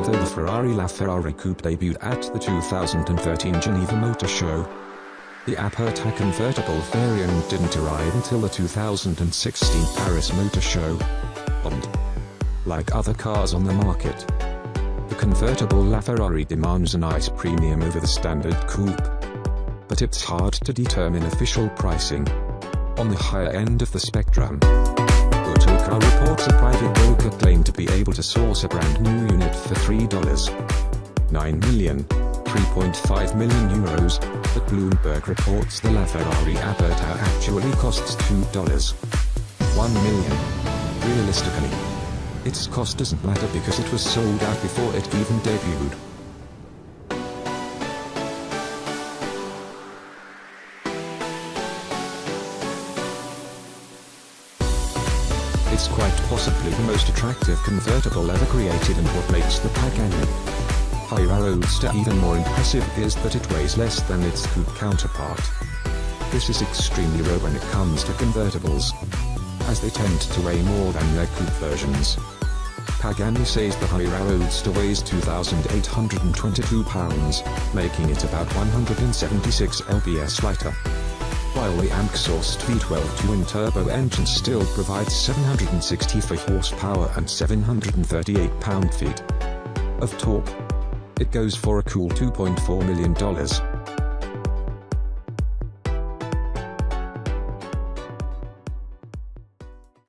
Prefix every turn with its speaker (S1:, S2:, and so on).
S1: Although the Ferrari LaFerrari Coupe debuted at the 2013 Geneva Motor Show, the Aperta convertible variant didn't arrive until the 2016 Paris Motor Show. And, like other cars on the market, the convertible LaFerrari demands a nice premium over the standard coupe. But it's hard to determine official pricing on the higher end of the spectrum. Autocar reports a private broker claimed to be able to source a brand new unit for $3.9 million, 3.5 million euros, but Bloomberg reports the LaFerrari Aperta actually costs $2.1 million. Realistically, its cost doesn't matter because it was sold out before it even debuted. It's quite possibly the most attractive convertible ever created, and what makes the Pagani Huayra Roadster even more impressive is that it weighs less than its coupe counterpart. This is extremely rare when it comes to convertibles, as they tend to weigh more than their coupe versions. Pagani says the Huayra Roadster weighs 2,822 pounds, making it about 176 lbs lighter, while the AMG-sourced V12 twin-turbo engine still provides 764 horsepower and 738 pound-feet of torque. It goes for a cool $2.4 million.